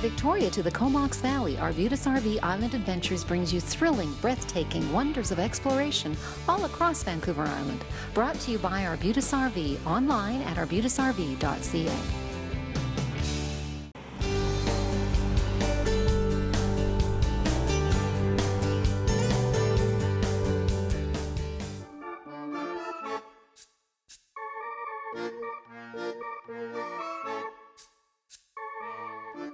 Victoria to the Comox Valley, Arbutus RV Island Adventures brings you thrilling, breathtaking wonders of exploration all across Vancouver Island. Brought to you by Arbutus RV, online at arbutusrv.ca.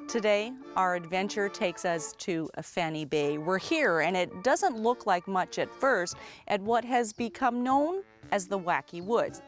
Today, our adventure takes us to Fanny Bay. We're here, and it doesn't look like much at first, at what has become known as the Wacky Woods.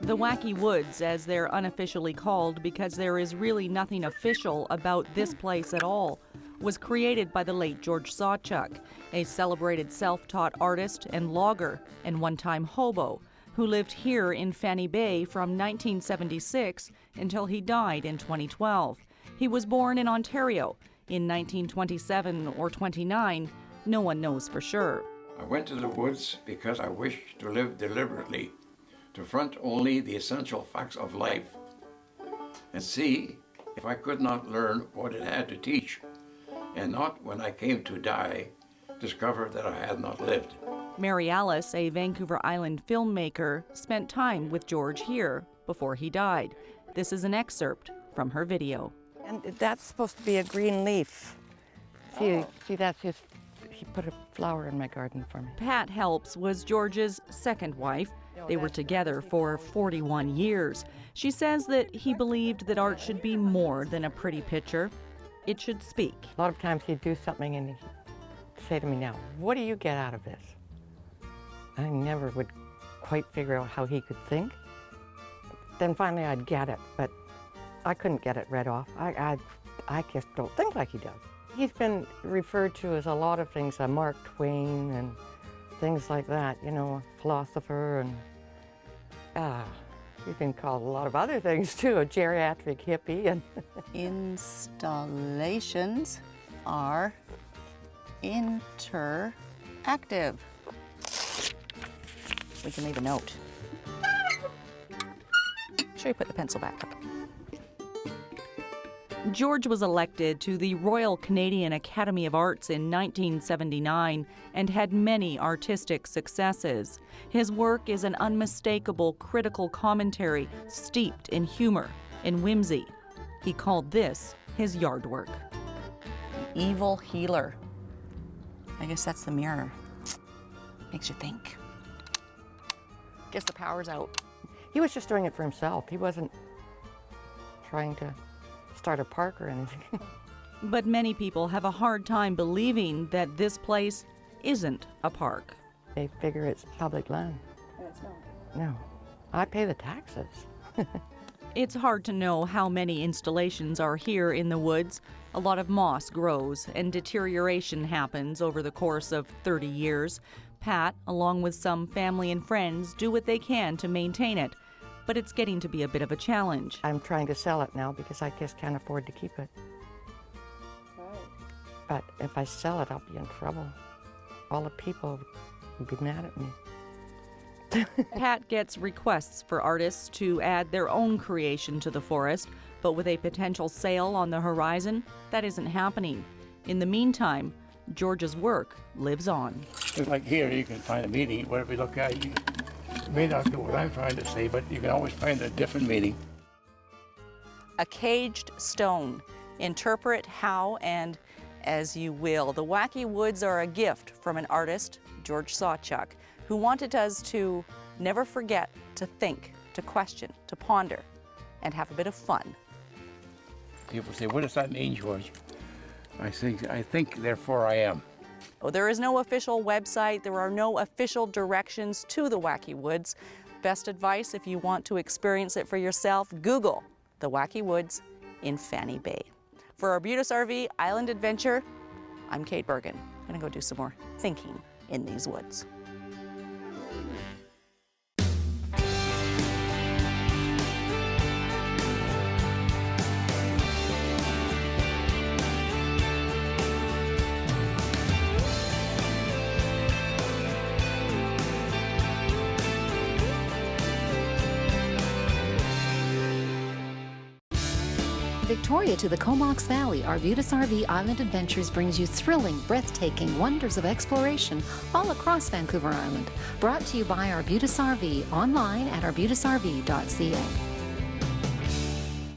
The Wacky Woods, as they're unofficially called because there is really nothing official about this place at all, was created by the late George Sawchuk, a celebrated self-taught artist and logger and one-time hobo, who lived here in Fanny Bay from 1976 until he died in 2012. He was born in Ontario in 1927 or 29. No one knows for sure. I went to the woods because I wished to live deliberately, to front only the essential facts of life, and see if I could not learn what it had to teach, and not, when I came to die, discover that I had not lived. Mary Alice, a Vancouver Island filmmaker, spent time with George here before he died. This is an excerpt from her video. And that's supposed to be a green leaf. See, that's his, he put a flower in my garden for me. Pat Helps was George's second wife. They were together for 41 years. She says that he believed that art should be more than a pretty picture. It should speak. A lot of times he'd do something and he'd say to me, "Now, what do you get out of this?" I never would quite figure out how he could think. Then finally I'd get it, but I couldn't get it right off. I just don't think like he does. He's been referred to as a lot of things, a Mark Twain and things like that, you know, a philosopher, and he's been called a lot of other things too, a geriatric hippie. And Installations are interactive. We can leave a note. Sure, you put the pencil back up. George was elected to the Royal Canadian Academy of Arts in 1979 and had many artistic successes. His work is an unmistakable critical commentary steeped in humor and whimsy. He called this his yard work. Evil healer. I guess that's the mirror. Makes you think. Guess the power's out. he was just doing it for himself. He wasn't trying to start a park or anything. But many people have a hard time believing that this place isn't a park. They figure it's public land. And it's not. No. I pay the taxes. It's hard to know how many installations are here in the woods. A lot of moss grows and deterioration happens over the course of 30 years. Pat, along with some family and friends, do what they can to maintain it. But it's getting to be a bit of a challenge. I'm trying to sell it now because I just can't afford to keep it. Right. But if I sell it, I'll be in trouble. All the people would be mad at me. Pat gets requests for artists to add their own creation to the forest, but with a potential sale on the horizon, that isn't happening. In the meantime, George's work lives on. Just like here, you can find a meaning. Whatever you look at, you may not know what I'm trying to say, but you can always find a different meaning. A caged stone. Interpret how and as you will. The Wacky Woods are a gift from an artist, George Sawchuk, who wanted us to never forget to think, to question, to ponder, and have a bit of fun. People say, what does that mean, George? I think, therefore I am. Oh, there is no official website. There are no official directions to the Wacky Woods. Best advice if you want to experience it for yourself, Google the Wacky Woods in Fanny Bay. For Arbutus RV Island Adventure, I'm Kate Bergen. I'm gonna go do some more thinking in these woods. Victoria to the Comox Valley, Arbutus RV Island Adventures brings you thrilling, breathtaking wonders of exploration all across Vancouver Island. Brought to you by Arbutus RV, online at arbutusrv.ca.